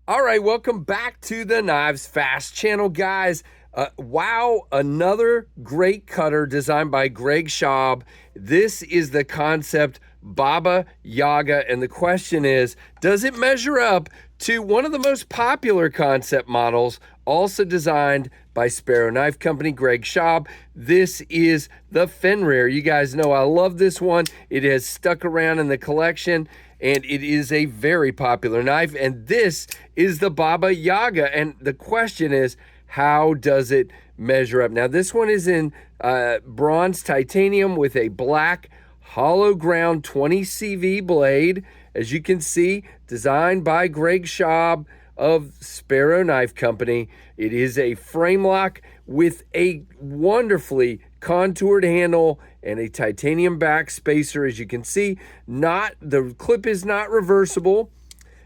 All right, welcome back to the Knives Fast channel, guys. Wow, another great cutter designed by Greg Schob. This is the Kansept Baba Yaga, and the question is, does it measure up to one of the most popular Kansept models, also designed by Sparrow Knife Company, Greg Schob? This is the Fenrir. You guys know I love this one. It has stuck around in the collection, and it is a very popular knife, and this is the Baba Yaga, and the question is, how does it measure up? Now, this one is in bronze titanium with a black hollow ground 20 CV blade. As you can see, designed by Greg Schob of Sparrow Knife Company. It is a frame lock with a wonderfully contoured handle and a titanium back spacer. As you can see, the clip is not reversible,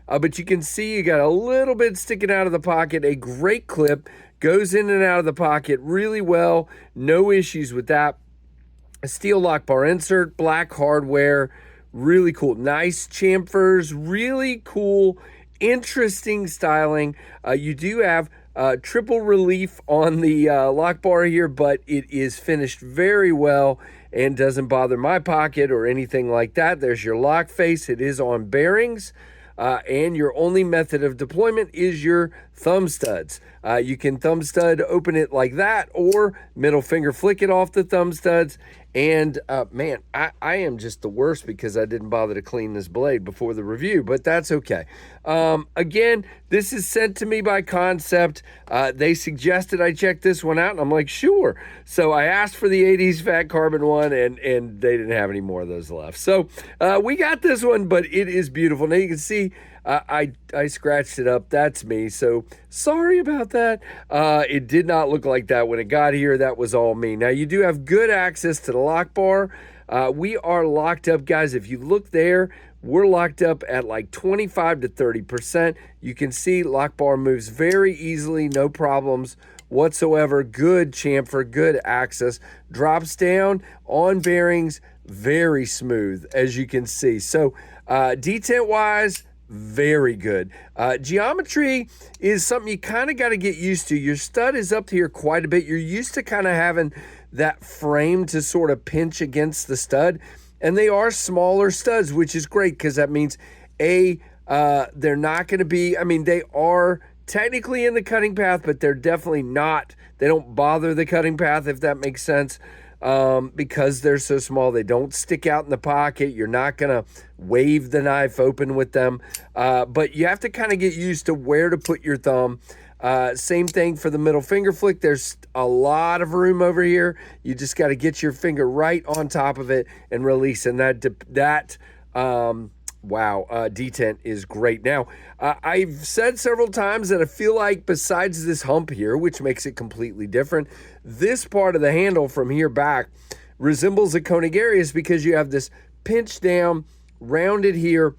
but you can see you got a little bit sticking out of the pocket. A great clip, goes in and out of the pocket really well. No issues with that. A steel lock bar insert, black hardware, really cool. Nice chamfers, really cool, interesting styling. You do have triple relief on the lock bar here, but it is finished very well and doesn't bother my pocket or anything like that. There's your lock face. It is on bearings. And your only method of deployment is your thumb studs. You can thumb stud open it like that, or middle finger flick it off the thumb studs. And man, I am just the worst because I didn't bother to clean this blade before the review, but that's okay. Again, this is sent to me by Kansept. They suggested I check this one out, and I'm like, sure. So I asked for the 80s fat carbon one, and they didn't have any more of those left. So we got this one, but it is beautiful. Now you can see I scratched it up. That's me. So sorry about that. It did not look like that when it got here. That was all me. Now you do have good access to the lock bar. We are locked up, guys. If you look there, we're locked up at like 25 to 30%. You can see lock bar moves very easily, no problems whatsoever. Good chamfer, good access. Drops down on bearings, very smooth, as you can see. So detent wise, very good. Geometry is something you kind of got to get used to. Your stud is up here quite a bit. You're used to kind of having that frame to sort of pinch against the stud, and they are smaller studs, which is great because that means they're not going to be, I mean, they are technically in the cutting path, but they're definitely not, they don't bother the cutting path, if that makes sense. Because they're so small, they don't stick out in the pocket. You're not gonna wave the knife open with them, but you have to kind of get used to where to put your thumb. Same thing for the middle finger flick. There's a lot of room over here. You just got to get your finger right on top of it and release, and wow, detent is great. Now, I've said several times that I feel like besides this hump here, which makes it completely different, this part of the handle from here back resembles a Conigarius because you have this pinch down, rounded here.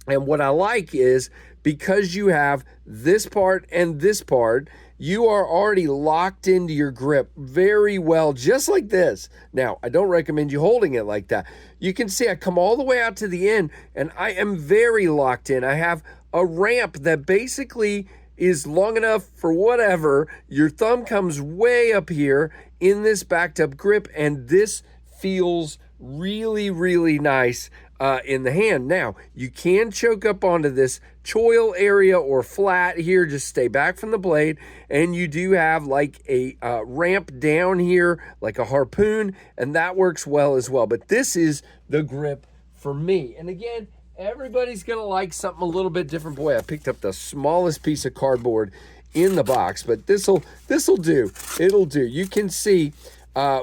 And what I like is because you have this part and this part, you are already locked into your grip very well, just like this. Now, I don't recommend you holding it like that. You can see I come all the way out to the end, and I am very locked in. I have a ramp that basically is long enough for whatever. Your thumb comes way up here in this backed up grip, and this feels really, really nice in the hand. Now, you can choke up onto this choil area or flat here, just stay back from the blade, and you do have like a ramp down here, like a harpoon, and that works well as well. But this is the grip for me. And again, everybody's gonna like something a little bit different. Boy, I picked up the smallest piece of cardboard in the box, but this'll do. It'll do. You can see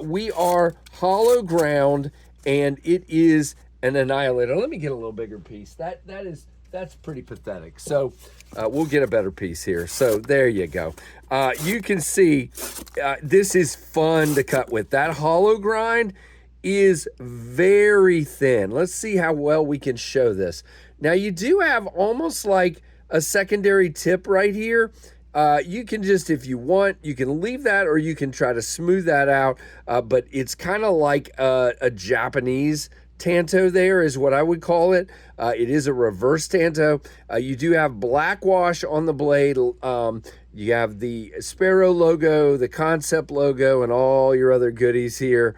we are hollow ground, and it is an annihilator. Let me get a little bigger piece. That's pretty pathetic. So we'll get a better piece here. So there you go. You can see this is fun to cut with. That hollow grind is very thin. Let's see how well we can show this. Now you do have almost like a secondary tip right here. You can just, if you want, you can leave that, or you can try to smooth that out. But it's kind of like a Japanese tanto there is what I would call it. It is a reverse tanto. You do have black wash on the blade. You have the Sparrow logo, the Kansept logo, and all your other goodies here.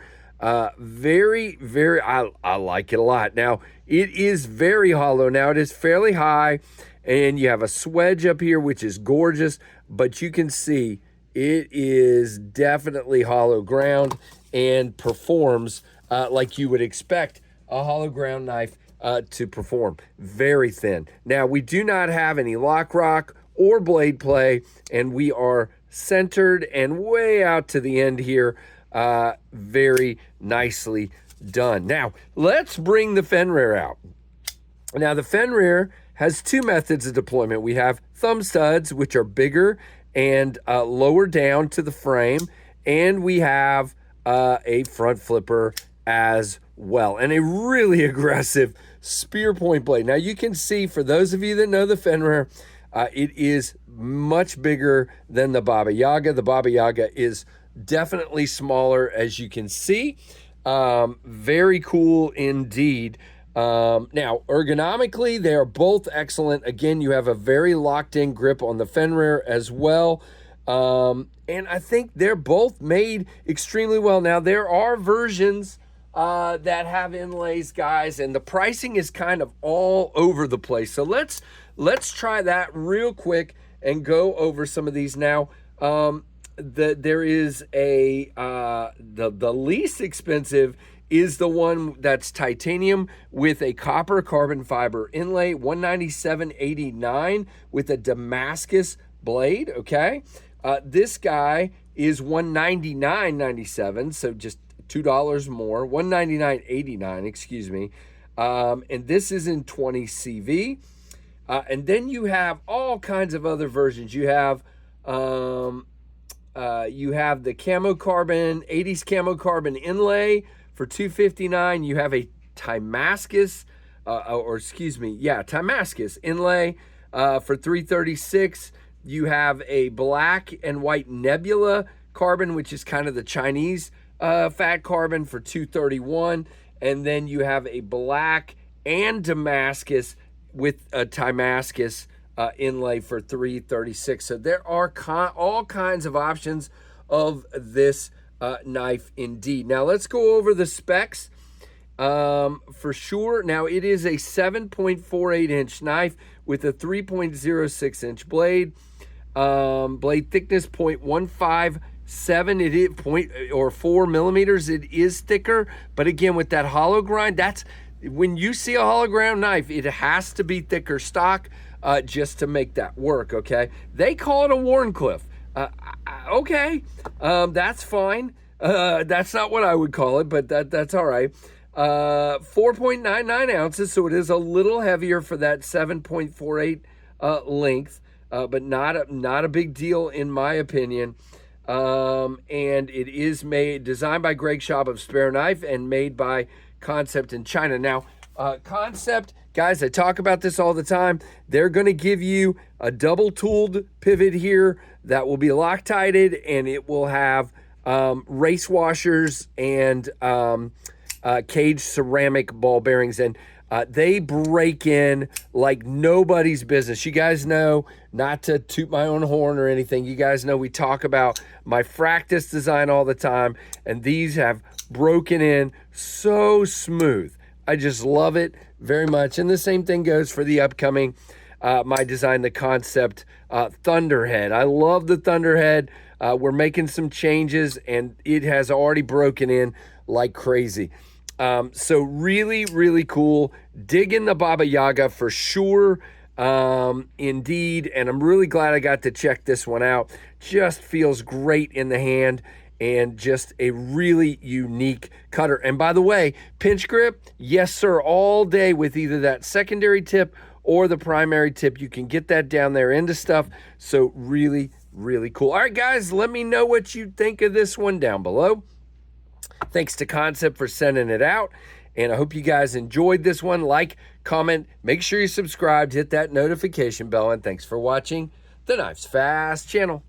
Very, very, I like it a lot. Now, it is very hollow. Now, it is fairly high, and you have a swedge up here, which is gorgeous, but you can see it is definitely hollow ground and performs like you would expect a hollow ground knife to perform. Very thin. Now, we do not have any lock rock or blade play, and we are centered and way out to the end here. Very nicely done. Now, let's bring the Fenrir out. Now, the Fenrir has two methods of deployment. We have thumb studs, which are bigger and lower down to the frame, and we have a front flipper as well, and a really aggressive spear point blade. Now, you can see, for those of you that know the Fenrir, it is much bigger than the Baba Yaga. The Baba Yaga is definitely smaller, as you can see. Very cool indeed. Now, ergonomically, they are both excellent. Again, you have a very locked-in grip on the Fenrir as well. And I think they're both made extremely well. Now, there are versions that have inlays, guys, and the pricing is kind of all over the place. So let's try that real quick and go over some of these now. There is the least expensive is the one that's titanium with a copper carbon fiber inlay, $197.89 with a Damascus blade, okay? This guy is $199.97, so just $2 more, $199.89, excuse me. And this is in 20 CV. And then you have all kinds of other versions. You have the camo carbon, 80s camo carbon inlay for $259. You have a Damascus, Damascus inlay for $336. You have a black and white nebula carbon, which is kind of the Chinese fat carbon, for $231. And then you have a black and Damascus with a Damascus inlay for $336. So there are all kinds of options of this knife indeed. Now let's go over the specs for sure. Now it is a 7.48 inch knife with a 3.06 inch blade. Blade thickness 0.157. It is 4 millimeters. It is thicker, but again, with that hollow grind, that's when you see a hollow ground knife, it has to be thicker stock just to make that work. Okay, they call it a Warncliffe. Okay, that's fine. That's not what I would call it, but that's all right. 4.99 ounces, so it is a little heavier for that 7.48 length, but not a big deal in my opinion. And it is designed by Greg Schob of Sparrow Knife and made by Kansept in China. Now, Kansept, guys, I talk about this all the time. They're going to give you a double tooled pivot here that will be Loctited, and it will have race washers and cage ceramic ball bearings, and they break in like nobody's business. You guys know, not to toot my own horn or anything, you guys know we talk about my Fractus design all the time, and these have broken in so smooth. I just love it very much. And the same thing goes for the upcoming my design, the Kansept Thunderhead. I love the Thunderhead. We're making some changes, and it has already broken in like crazy. So really, really cool. Dig in the Baba Yaga for sure. Indeed. And I'm really glad I got to check this one out. Just feels great in the hand, and just a really unique cutter. And by the way, pinch grip, yes sir, all day with either that secondary tip or the primary tip. You can get that down there into stuff. So really, really cool. All right, guys, let me know what you think of this one down below. Thanks to Kansept for sending it out, and I hope you guys enjoyed this one. Like, comment, make sure you subscribe, hit that notification bell, and thanks for watching the Knives Fast channel.